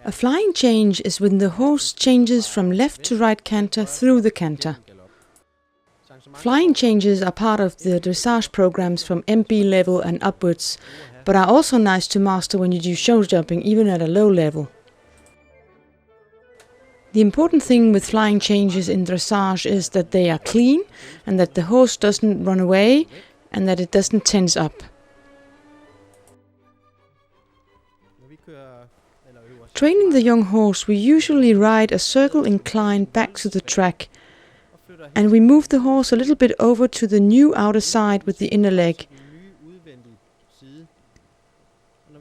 A flying change is when the horse changes from left to right canter through the canter. Flying changes are part of the dressage programs from MB level and upwards, but are also nice to master when you do show jumping, even at a low level. The important thing with flying changes in dressage is that they are clean and that the horse doesn't run away and that it doesn't tense up. Training the young horse, we usually ride a circle incline back to the track, and we move the horse a little bit over to the new outer side with the inner leg.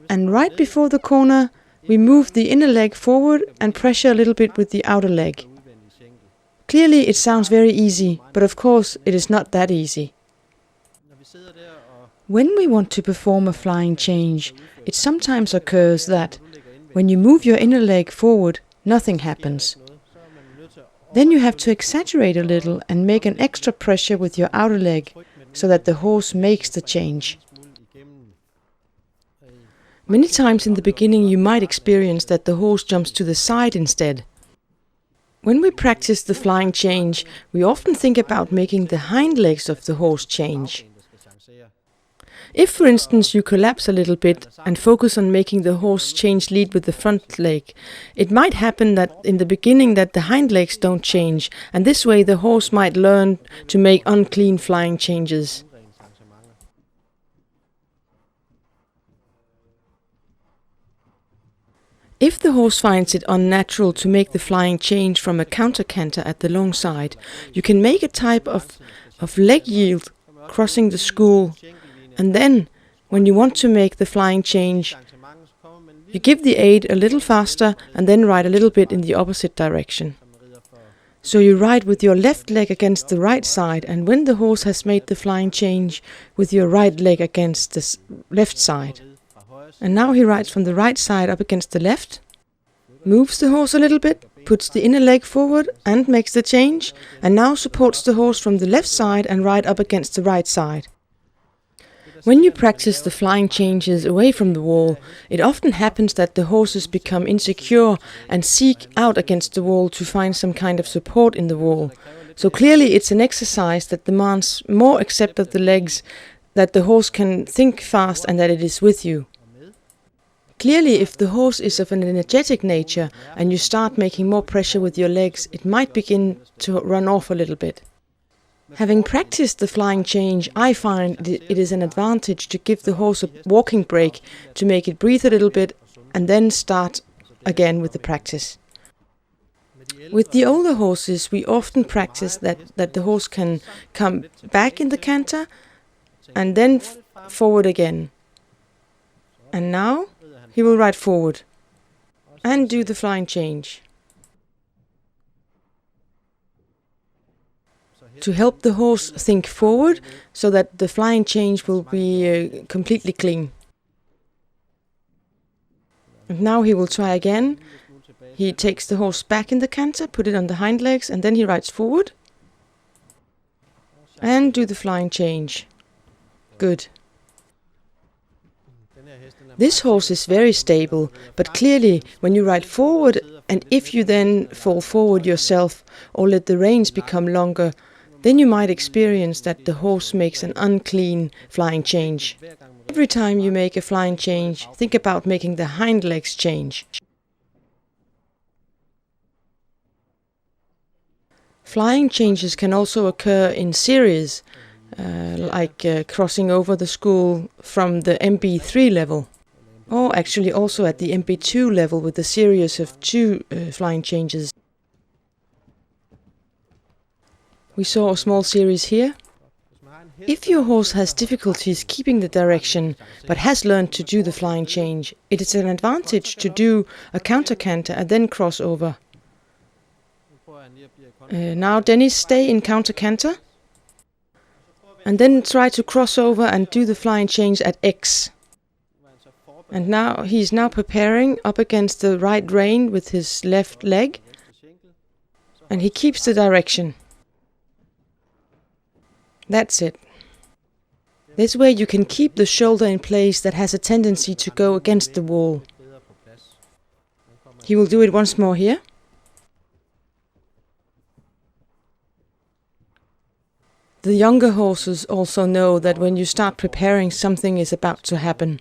And right before the corner, we move the inner leg forward and pressure a little bit with the outer leg. Clearly it sounds very easy, but of course it is not that easy. When we want to perform a flying change, it sometimes occurs that when you move your inner leg forward, nothing happens. Then you have to exaggerate a little and make an extra pressure with your outer leg so that the horse makes the change. Many times in the beginning you might experience that the horse jumps to the side instead. When we practice the flying change, we often think about making the hind legs of the horse change. If, for instance, you collapse a little bit and focus on making the horse change lead with the front leg, it might happen that in the beginning that the hind legs don't change, and this way the horse might learn to make unclean flying changes. If the horse finds it unnatural to make the flying change from a counter canter at the long side, you can make a type of leg yield crossing the school. And then, when you want to make the flying change, you give the aid a little faster and then ride a little bit in the opposite direction. So you ride with your left leg against the right side, and when the horse has made the flying change, with your right leg against the left side. And now he rides from the right side up against the left, moves the horse a little bit, puts the inner leg forward and makes the change, and now supports the horse from the left side and ride up against the right side. When you practice the flying changes away from the wall, it often happens that the horses become insecure and seek out against the wall to find some kind of support in the wall. So clearly it's an exercise that demands more accept of the legs, that the horse can think fast and that it is with you. Clearly, if the horse is of an energetic nature and you start making more pressure with your legs, it might begin to run off a little bit. Having practiced the flying change, I find it is an advantage to give the horse a walking break to make it breathe a little bit and then start again with the practice. With the older horses, we often practice that the horse can come back in the canter and then forward again. And now he will ride forward and do the flying change. To help the horse think forward so that the flying change will be completely clean. And now he will try again. He takes the horse back in the canter, put it on the hind legs, and then he rides forward and do the flying change. Good. This horse is very stable, but clearly when you ride forward and if you then fall forward yourself or let the reins become longer, then you might experience that the horse makes an unclean flying change. Every time you make a flying change, think about making the hind legs change. Flying changes can also occur in series, like crossing over the school from the MB3 level, or actually also at the MB2 level with a series of 2 flying changes. We saw a small series here. If your horse has difficulties keeping the direction, but has learned to do the flying change, it is an advantage to do a counter canter and then cross over. Now Dennis, stay in counter canter. And then try to cross over and do the flying change at X. And now he's preparing up against the right rein with his left leg. And he keeps the direction. That's it. This way you can keep the shoulder in place that has a tendency to go against the wall. He will do it once more here. The younger horses also know that when you start preparing, something is about to happen.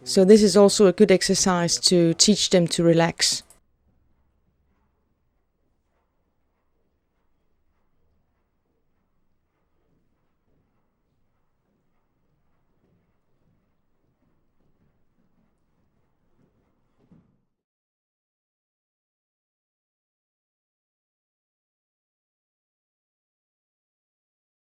So this is also a good exercise to teach them to relax.